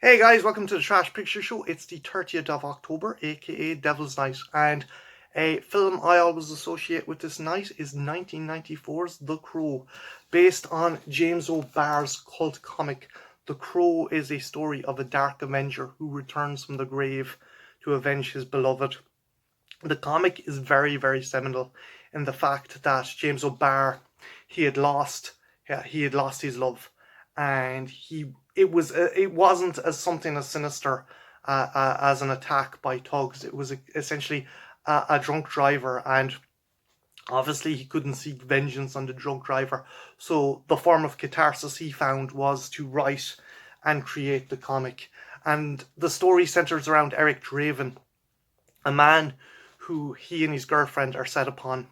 Hey guys, welcome to the Trash Picture Show. It's the 30th of October, aka Devil's Night, and a film I always associate with this night is 1994's The Crow, based on James O'Barr's cult comic. The Crow is a story of a dark Avenger who returns from the grave to avenge his beloved. The comic is very seminal in the fact that James O'Barr, he had lost, he had lost his love, and it wasn't as something as sinister as an attack by thugs. It was essentially a drunk driver, and obviously he couldn't seek vengeance on the drunk driver. So the form of catharsis he found was to write and create the comic. And the story centers around Eric Draven, a man who he and his girlfriend are set upon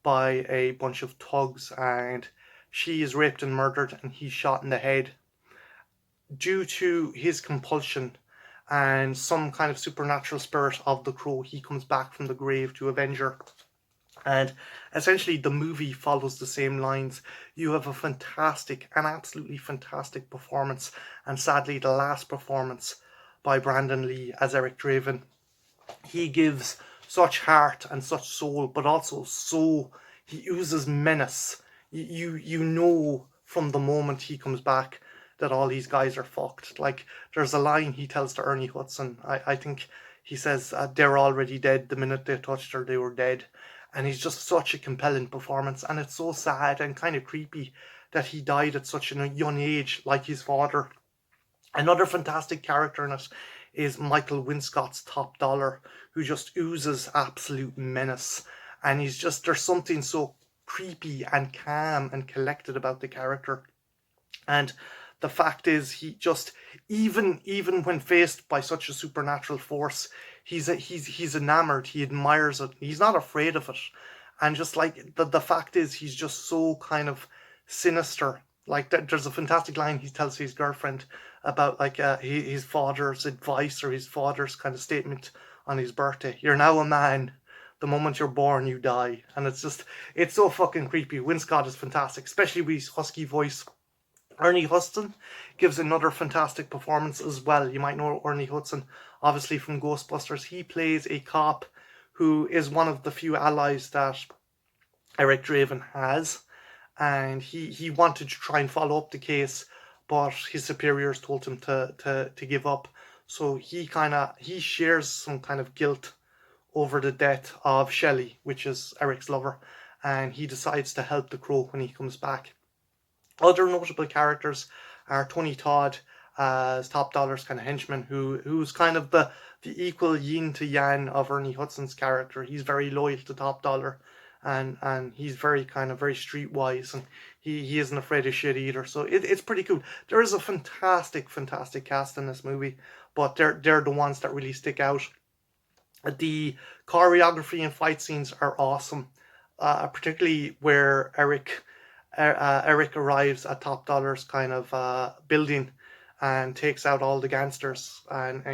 by a bunch of thugs, and she is raped and murdered and he's shot in the head. Due to his compulsion and some kind of supernatural spirit of the Crow, he comes back from the grave to avenge her. And essentially the movie follows the same lines. You have an absolutely fantastic performance, and sadly the last performance by Brandon Lee as Eric Draven. He gives such heart and such soul, but also he oozes menace. You know from the moment he comes back that all these guys are fucked. Like, there's a line he tells to Ernie Hudson. I think he says, they're already dead. The minute they touched her, they were dead. And he's just such a compelling performance. And it's so sad and kind of creepy that he died at such a young age, like his father. Another fantastic character in it is Michael Winscott's Top Dollar, who just oozes absolute menace. And there's something so creepy and calm and collected about the character. And the fact is, he just, even when faced by such a supernatural force, he's enamored. He admires it. He's not afraid of it. And just like the fact is, he's just so kind of sinister. Like, there's a fantastic line he tells his girlfriend about, like, his father's advice, or his father's kind of statement on his birthday. You're now a man. The moment you're born, you die. And it's so fucking creepy. Winscott is fantastic, especially with his husky voice. Ernie Hudson gives another fantastic performance as well. You might know Ernie Hudson, obviously, from Ghostbusters. He plays a cop who is one of the few allies that Eric Draven has, and he wanted to try and follow up the case, but his superiors told him to give up. So he shares some kind of guilt over the death of Shelley, which is Eric's lover, and he decides to help the Crow when he comes back. Other notable characters are Tony Todd as Top Dollar's kind of henchman, who's kind of the equal yin to yang of Ernie Hudson's character. He's very loyal to Top Dollar, and he's very streetwise, and he isn't afraid of shit either. So it's pretty cool. There is a fantastic cast in this movie, but they're the ones that really stick out. The choreography and fight scenes are awesome, particularly where Eric arrives at Top Dollar's kind of building and takes out all the gangsters, and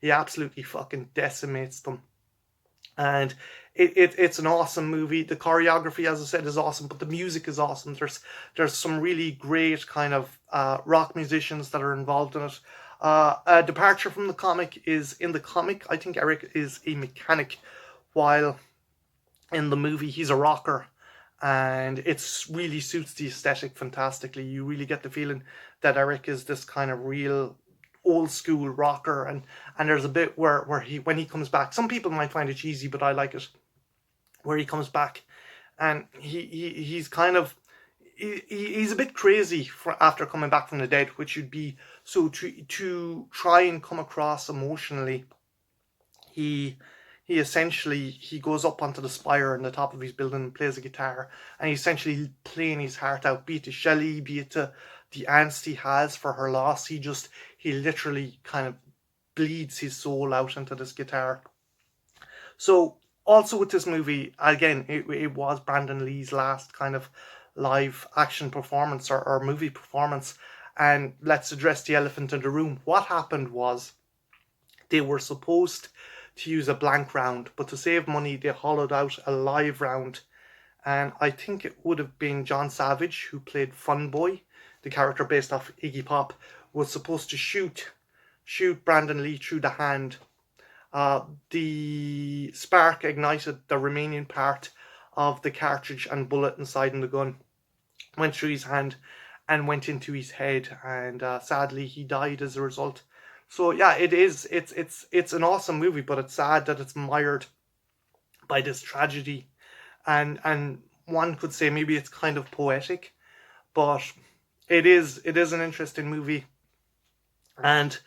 he absolutely fucking decimates them. And it's an awesome movie. The choreography, as I said, is awesome, but the music is awesome. There's some really great kind of rock musicians that are involved in it. A departure from the comic is, in the comic, I think Eric is a mechanic, while in the movie he's a rocker, and it really suits the aesthetic fantastically. You really get the feeling that Eric is this kind of real old school rocker, and there's a bit where when he comes back, some people might find it cheesy, but I like it, where he comes back and he's kind of he's a bit crazy after coming back from the dead, which would be, so to try and come across emotionally, he essentially he goes up onto the spire in the top of his building and plays a guitar, and he's essentially playing his heart out, be it to Shelley, be it to the angst he has for her loss. He literally kind of bleeds his soul out into this guitar. So also with this movie, again, it was Brandon Lee's last kind of live action performance, or movie performance. And let's address the elephant in the room. What happened was, they were supposed to use a blank round, but to save money, they hollowed out a live round. And I think it would have been John Savage, who played Fun Boy, the character based off Iggy Pop, was supposed to shoot shoot Brandon Lee through the hand. The spark ignited the remaining part of the cartridge and bullet inside in the gun, went through his hand and went into his head, and sadly he died as a result. So yeah, it's an awesome movie, but it's sad that it's mired by this tragedy, and one could say maybe it's kind of poetic, but it is an interesting movie, and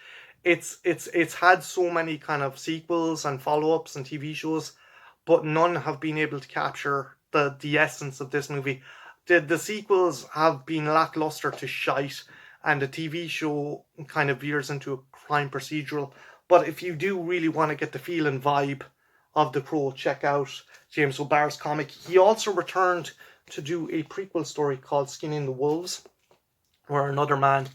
it's had so many kind of sequels and follow-ups and TV shows, but none have been able to capture the essence of this movie. The sequels have been lackluster to shite, and the TV show kind of veers into a crime procedural. But if you do really want to get the feel and vibe of The Crow, check out James O'Barr's comic. He also returned to do a prequel story called Skinning the Wolves, where another man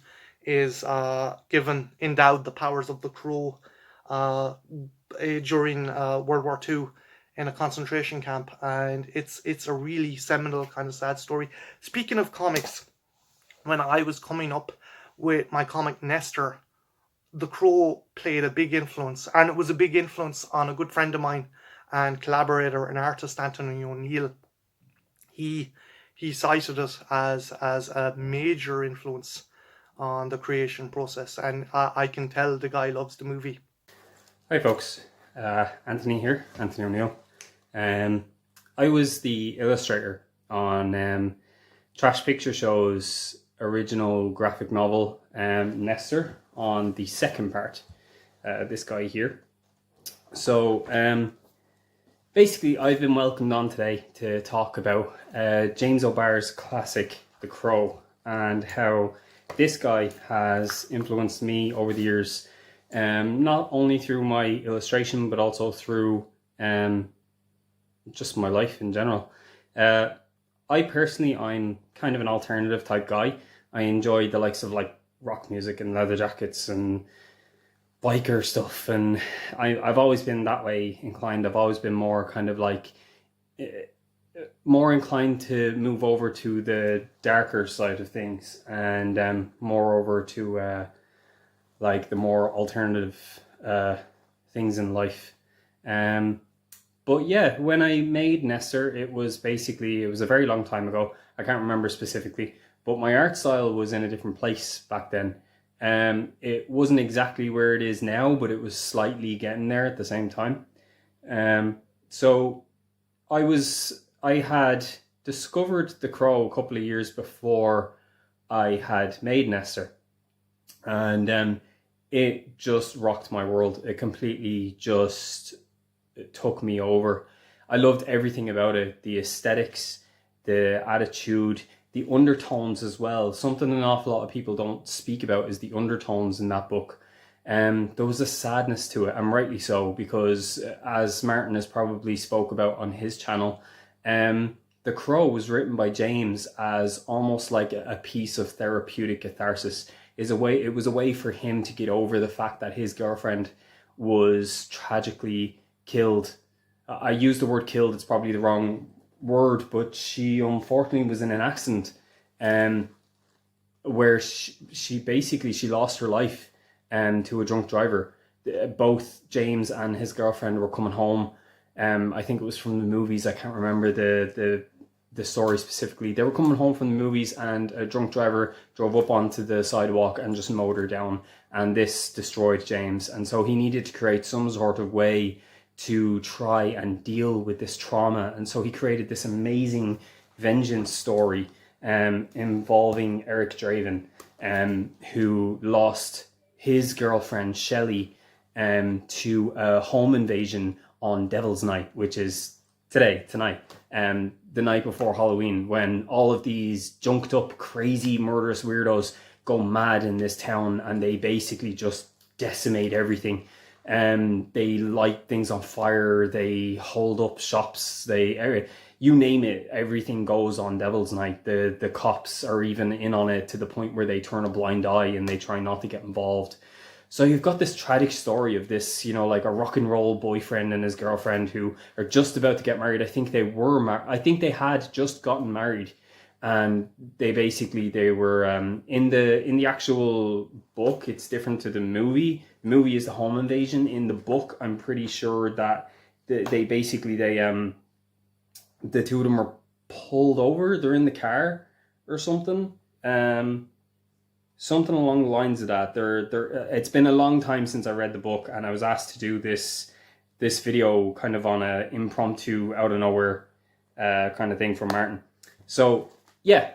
is endowed the powers of the Crow during World War II in a concentration camp, and it's a really seminal kind of sad story. Speaking of comics, when I was coming up with my comic Nestor, The Crow played a big influence, and it was a big influence on a good friend of mine and collaborator and artist, Anthony O'Neill. He cited it as a major influence on the creation process, and I can tell the guy loves the movie. Hi folks, Anthony here, Anthony O'Neill. I was the illustrator on Trash Picture Show's original graphic novel, Nestor, on the second part, this guy here. So basically I've been welcomed on today to talk about James O'Barr's classic, The Crow, and how this guy has influenced me over the years, not only through my illustration, but also through just my life in general. I personally, I'm kind of an alternative type guy. I enjoy the likes of like rock music and leather jackets and biker stuff, and I've always been that way inclined. I've always been more kind of like more inclined to move over to the darker side of things, and more over to like the more alternative things in life. But yeah, when I made Nestor, it was a very long time ago. I can't remember specifically, but my art style was in a different place back then. It wasn't exactly where it is now, but it was slightly getting there at the same time. So I had discovered The Crow a couple of years before I had made Nestor, and it just rocked my world. It completely just took me over. I loved everything about it, the aesthetics, the attitude, the undertones as well. Something an awful lot of people don't speak about is the undertones in that book. There was a sadness to it, and rightly so, because as Martin has probably spoke about on his channel, The Crow was written by James as almost like a piece of therapeutic catharsis. It was a way for him to get over the fact that his girlfriend was tragically killed. I use the word killed, it's probably the wrong word, but she unfortunately was in an accident where she lost her life to a drunk driver. Both James and his girlfriend were coming home. I think it was from the movies. I can't remember the story specifically. They were coming home from the movies, and a drunk driver drove up onto the sidewalk and just mowed her down, and this destroyed James. And so he needed to create some sort of way to try and deal with this trauma, and so he created this amazing vengeance story involving Eric Draven, who lost his girlfriend Shelley to a home invasion on Devil's Night, which is tonight, the night before Halloween, when all of these junked up, crazy, murderous weirdos go mad in this town, and they basically just decimate everything. They light things on fire, they hold up shops, you name it, everything goes on Devil's Night. The cops are even in on it to the point where they turn a blind eye and they try not to get involved. So you've got this tragic story of this, like a rock and roll boyfriend and his girlfriend who are just about to get married. I think they had just gotten married, and they were in the actual book. It's different to the movie. The movie is the home invasion. In the book, I'm pretty sure that they basically the two of them are pulled over. They're in the car or something. Something along the lines of that. They're. It's been a long time since I read the book, and I was asked to do this video kind of on a impromptu, out of nowhere kind of thing from Martin. So yeah,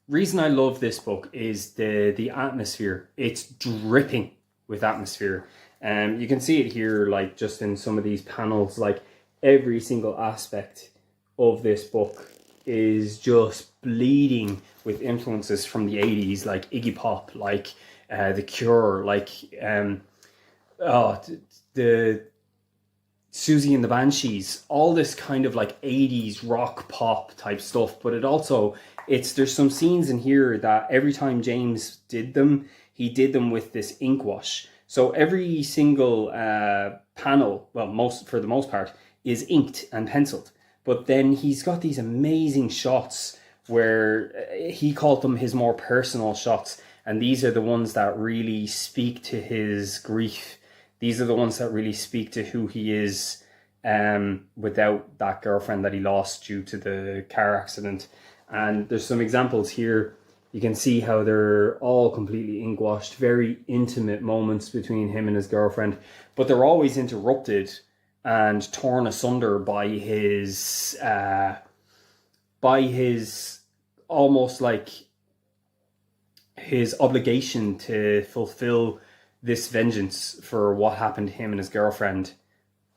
reason I love this book is the atmosphere. It's dripping with atmosphere. You can see it here, like just in some of these panels, like every single aspect of this book is just bleeding with influences from the 80s, like Iggy Pop, like The Cure, like the Susie and the Banshees, all this kind of like 80s rock pop type stuff. But there's some scenes in here that every time James did them, he did them with this ink wash. So every single panel, well, for the most part, is inked and penciled. But then he's got these amazing shots where he called them his more personal shots. And these are the ones that really speak to his grief. These are the ones that really speak to who he is without that girlfriend that he lost due to the car accident. And there's some examples here. You can see how they're all completely ink washed, very intimate moments between him and his girlfriend, but they're always interrupted and torn asunder by his almost like his obligation to fulfill this vengeance for what happened to him and his girlfriend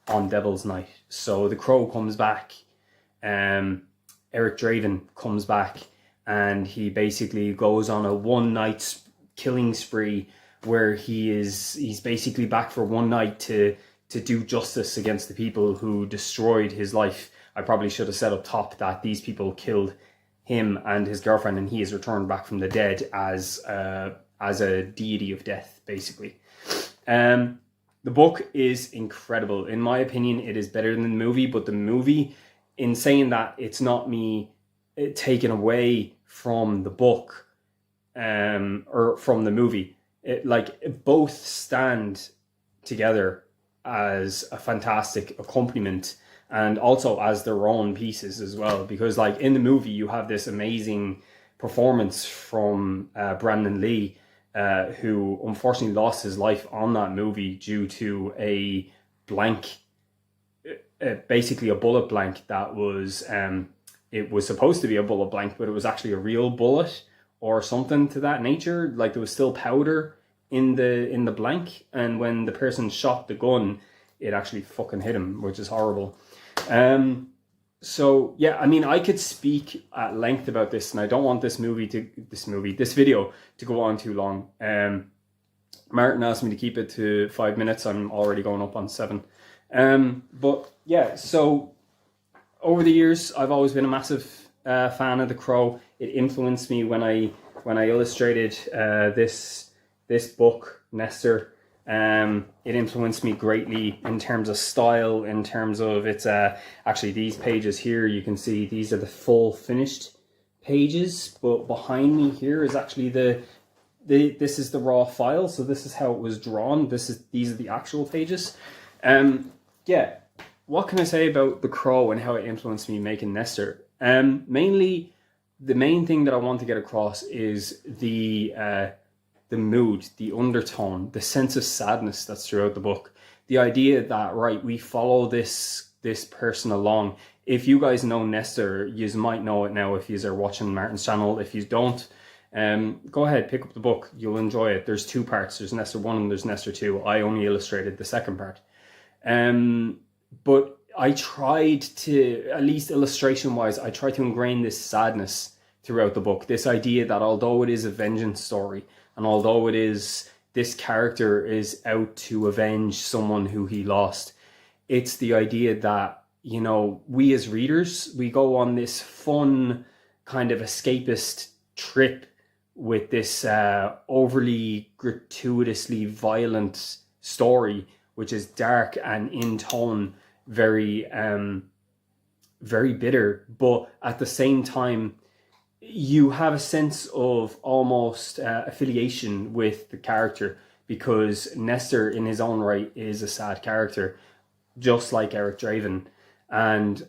on Devil's Night. So the Crow comes back, Eric Draven comes back, and he basically goes on a one night killing spree where he's basically back for one night to do justice against the people who destroyed his life. I probably should have said up top that these people killed him and his girlfriend, and he is returned back from the dead as a deity of death, basically. The book is incredible. In my opinion, it is better than the movie, but the movie, in saying that, it's not me taken away from the book or from the movie. Both stand together as a fantastic accompaniment and also as their own pieces as well, because like in the movie you have this amazing performance from Brandon Lee, who unfortunately lost his life on that movie due to a blank, basically a bullet blank that was it was supposed to be a bullet blank, but it was actually a real bullet or something to that nature. Like there was still powder in the blank, and when the person shot the gun, it actually fucking hit him, which is horrible. So yeah, I mean, I could speak at length about this, and I don't want this video to go on too long. Martin asked me to keep it to 5 minutes. I'm already going up on 7. But yeah, so over the years, I've always been a massive fan of The Crow. It influenced me when I illustrated this book, Nestor. It influenced me greatly in terms of style, in terms of its actually these pages here, you can see these are the full finished pages, but behind me here is actually this is the raw file, so this is how it was drawn. These are the actual pages. Yeah, what can I say about The Crow and how it influenced me making Nestor? Mainly, the main thing that I want to get across is the mood, the undertone, the sense of sadness that's throughout the book. The idea that, right, we follow this person along. If you guys know Nestor, you might know it now if you are watching Martin's channel. If you don't, go ahead, pick up the book. You'll enjoy it. There's 2 parts. There's Nestor 1 and there's Nestor 2. I only illustrated the second part. But I tried to, at least illustration-wise, I tried to ingrain this sadness throughout the book. This idea that although it is a vengeance story, and although it is, this character is out to avenge someone who he lost, it's the idea that, you know, we as readers, we go on this fun kind of escapist trip with this overly gratuitously violent story, which is dark and in tone, very, very bitter, but at the same time, you have a sense of almost affiliation with the character, because Nestor in his own right is a sad character, just like Eric Draven. And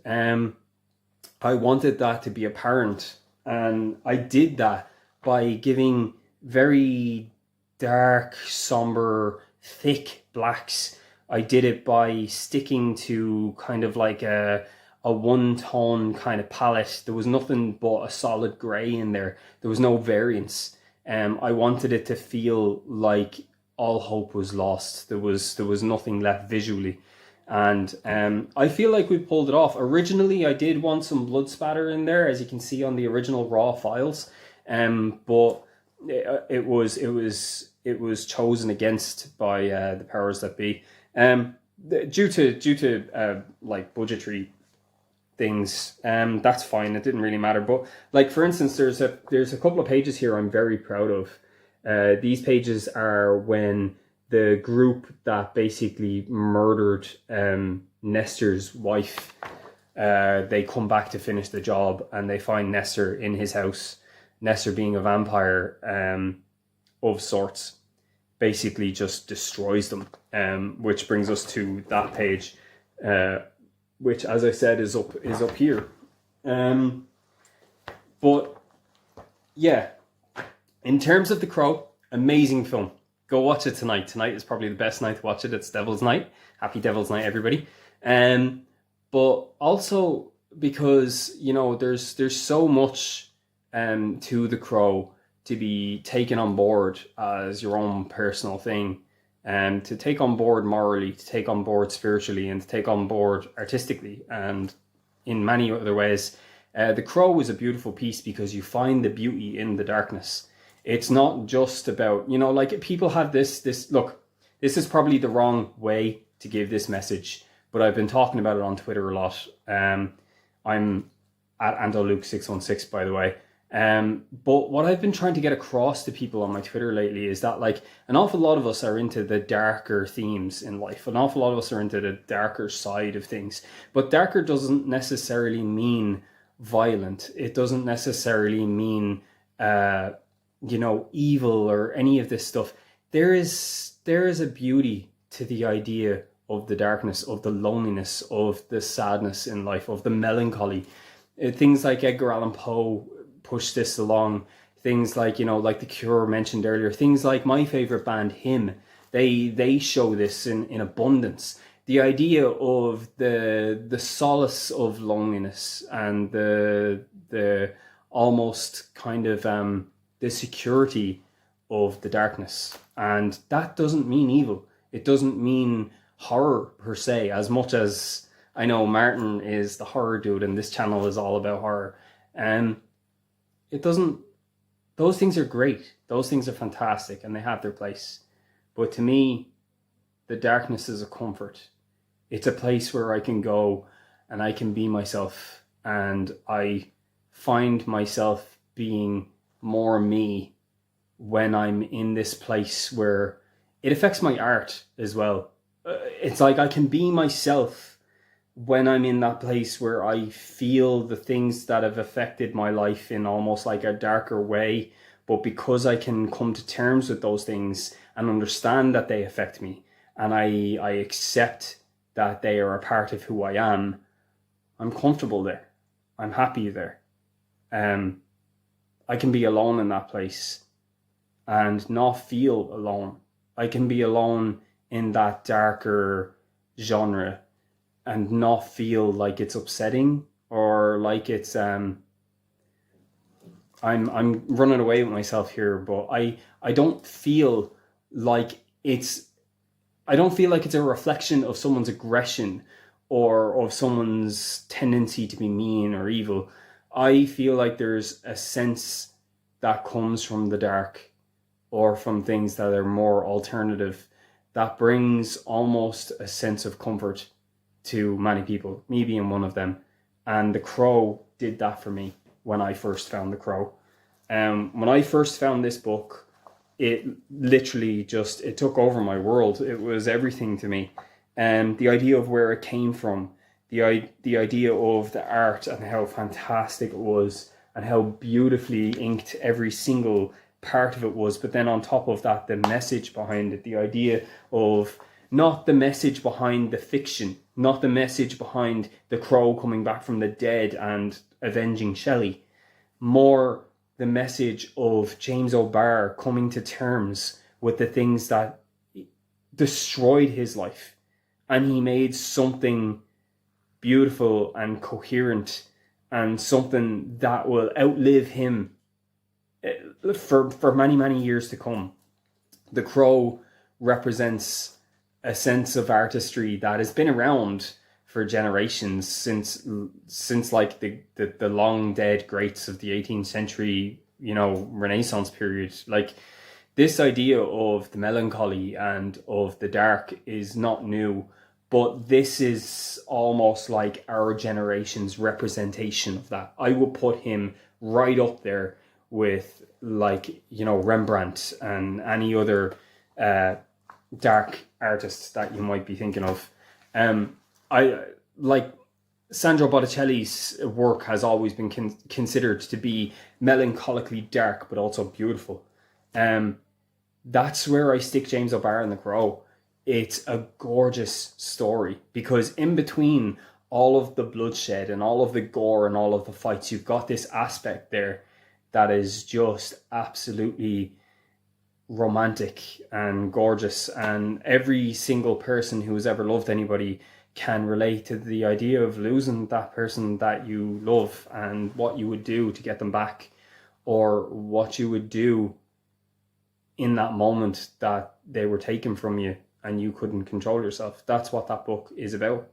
I wanted that to be apparent, and I did that by giving very dark, somber, thick blacks. I did it by sticking to kind of like a one tone kind of palette. There was nothing but a solid grey in there. There was no variance. I wanted it to feel like all hope was lost. There was nothing left visually. And I feel like we pulled it off. Originally, I did want some blood spatter in there, as you can see on the original raw files, but it was chosen against by the powers that be, due to like budgetary things. That's fine. It didn't really matter. But like, for instance, there's a couple of pages here I'm very proud of. These pages are when the group that basically murdered Nestor's wife, they come back to finish the job, and they find Nestor in his house. Nestor, being a vampire of sorts, basically just destroys them, which brings us to that page, which, as I said, is up here. But yeah, in terms of The Crow, amazing film. Go watch it tonight. Tonight is probably the best night to watch it. It's Devil's Night. Happy Devil's Night, everybody. But also because, there's so much to The Crow to be taken on board as your own personal thing, to take on board morally, to take on board spiritually, and to take on board artistically, and in many other ways. The Crow is a beautiful piece because you find the beauty in the darkness. It's not just about, like, people have this look, this is probably the wrong way to give this message, but I've been talking about it on Twitter a lot. I'm at AndoLuke616, by the way. But what I've been trying to get across to people on my Twitter lately is that, like, an awful lot of us are into the darker themes in life. An awful lot of us are into the darker side of things. But darker doesn't necessarily mean violent. It doesn't necessarily mean, evil or any of this stuff. There is a beauty to the idea of the darkness, of the loneliness, of the sadness in life, of the melancholy. Things like Edgar Allan Poe push this along. Things like, like The Cure mentioned earlier. Things like my favorite band, Him. They show this in abundance. The idea of the solace of loneliness, and the almost kind of the security of the darkness. And that doesn't mean evil. It doesn't mean horror per se, as much as I know Martin is the horror dude and this channel is all about horror. It doesn't, those things are great. Those things are fantastic and they have their place. But to me, the darkness is a comfort. It's a place where I can go and I can be myself, and I find myself being more me when I'm in this place where it affects my art as well. It's like I can be myself when I'm in that place where I feel the things that have affected my life in almost like a darker way. But because I can come to terms with those things and understand that they affect me, and I accept that they are a part of who I am, I'm comfortable there. I'm happy there. I can be alone in that place and not feel alone. I can be alone in that darker genre and not feel like it's upsetting or like it's I'm running away with myself here, but I don't feel like it's a reflection of someone's aggression or of someone's tendency to be mean or evil. I feel like there's a sense that comes from the dark or from things that are more alternative that brings almost a sense of comfort to many people, me being one of them. And The Crow did that for me when I first found The Crow. When I first found this book, it literally it took over my world. It was everything to me. The idea of where it came from, the idea of the art and how fantastic it was, and how beautifully inked every single part of it was. But then on top of that, the message behind it, the idea of not the message behind the fiction, not the message behind the crow coming back from the dead and avenging Shelley, more the message of James O'Barr coming to terms with the things that destroyed his life, and he made something beautiful and coherent and something that will outlive him for many, many years to come. The Crow represents a sense of artistry that has been around for generations, since like the long dead greats of the 18th century, Renaissance period. Like, this idea of the melancholy and of the dark is not new, but this is almost like our generation's representation of that. I would put him right up there with, like, Rembrandt and any other dark artists that you might be thinking of. I like Sandro Botticelli's work has always been considered to be melancholically dark, but also beautiful. That's where I stick James O'Barr and the Crow. It's a gorgeous story, because in between all of the bloodshed and all of the gore and all of the fights, you've got this aspect there that is just absolutely romantic and gorgeous, and every single person who has ever loved anybody can relate to the idea of losing that person that you love, and what you would do to get them back, or what you would do in that moment that they were taken from you and you couldn't control yourself. That's what that book is about.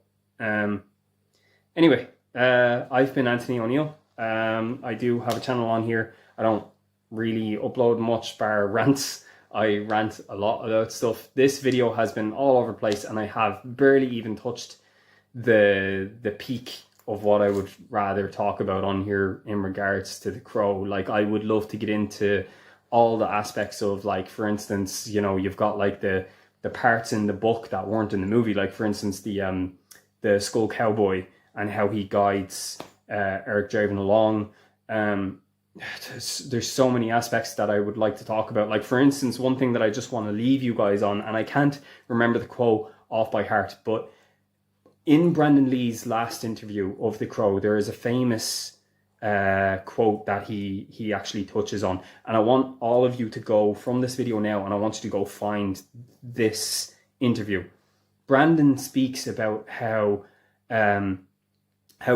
Anyway, I've been Anthony O'Neill. I do have a channel on here. I don't really upload much bar rants. I rant a lot about stuff. This video has been all over the place, and I have barely even touched the peak of what I would rather talk about on here in regards to the Crow. Like, I would love to get into all the aspects of, like, for instance, you've got like the parts in the book that weren't in the movie, like for instance the Skull Cowboy and how he guides Eric Draven along. There's so many aspects that I would like to talk about. Like, for instance, one thing that I just want to leave you guys on, and I can't remember the quote off by heart, but in Brandon Lee's last interview of the Crow, there is a famous quote that he actually touches on, and I want all of you to go from this video now, and I want you to go find this interview. Brandon speaks about how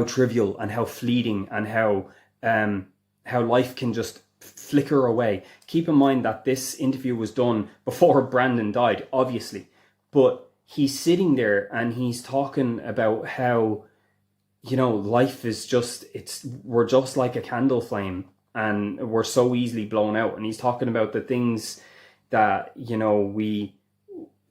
trivial and how fleeting and how life can just flicker away. Keep in mind that this interview was done before Brandon died, obviously, but he's sitting there and he's talking about how, life is just, we're just like a candle flame and we're so easily blown out. And he's talking about the things that,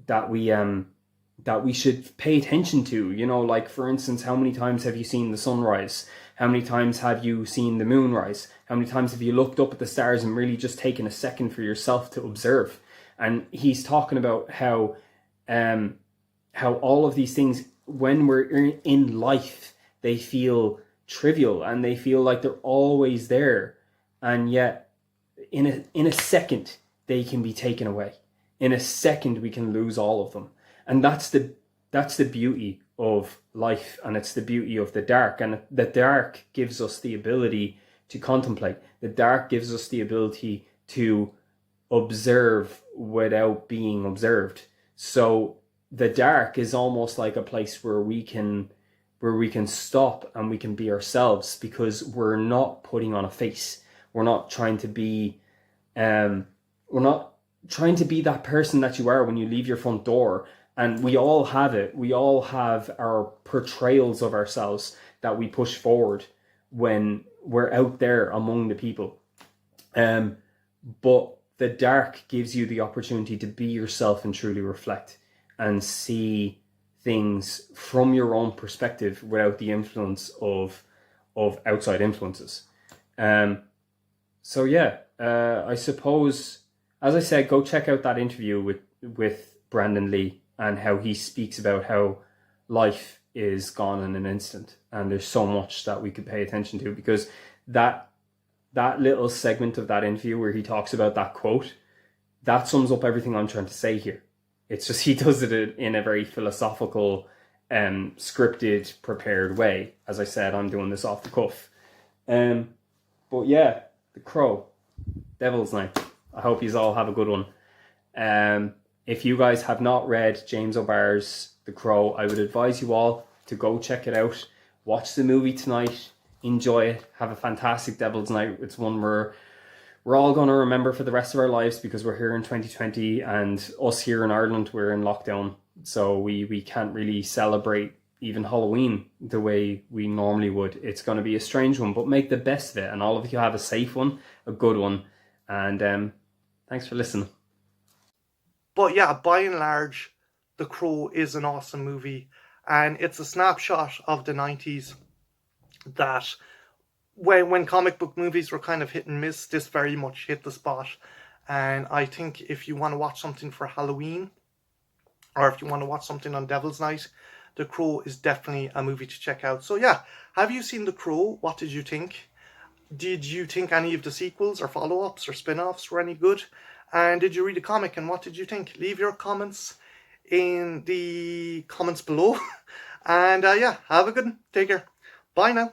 that we should pay attention to, like, for instance, how many times have you seen the sunrise? How many times have you seen the moon rise? How many times have you looked up at the stars and really just taken a second for yourself to observe? And he's talking about how all of these things, when we're in life, they feel trivial and they feel like they're always there, and yet in a second they can be taken away. In a second we can lose all of them. And that's the beauty of life, and it's the beauty of the dark. And the dark gives us the ability to contemplate. The dark gives us the ability to observe without being observed. So the dark is almost like a place where we can stop and we can be ourselves, because we're not putting on a face. We're not trying to be that person that you are when you leave your front door. And we all have it. We all have our portrayals of ourselves that we push forward when we're out there among the people. But the dark gives you the opportunity to be yourself and truly reflect and see things from your own perspective without the influence of outside influences. So yeah, I suppose, as I said, go check out that interview with Brandon Lee, and how he speaks about how life is gone in an instant, and there's so much that we could pay attention to, because that that little segment of that interview where he talks about that quote, that sums up everything I'm trying to say here. It's just he does it in a very philosophical, scripted, prepared way. As I said, I'm doing this off the cuff. But yeah, The Crow, Devil's Night. I hope you all have a good one. If you guys have not read James O'Barr's The Crow, I would advise you all to go check it out. Watch the movie tonight. Enjoy it. Have a fantastic Devil's Night. It's one we're all going to remember for the rest of our lives because we're here in 2020 and us here in Ireland, we're in lockdown. So we can't really celebrate even Halloween the way we normally would. It's going to be a strange one, but make the best of it. And all of you have a safe one, a good one. And thanks for listening. But yeah, by and large, The Crow is an awesome movie. And it's a snapshot of the 90s that when comic book movies were kind of hit and miss, this very much hit the spot. And I think if you want to watch something for Halloween, or if you want to watch something on Devil's Night, The Crow is definitely a movie to check out. So yeah, have you seen The Crow? What did you think? Did you think any of the sequels or follow-ups or spin-offs were any good? And did you read the comic and what did you think? Leave your comments in the comments below. And yeah, have a good one. Take care. Bye now.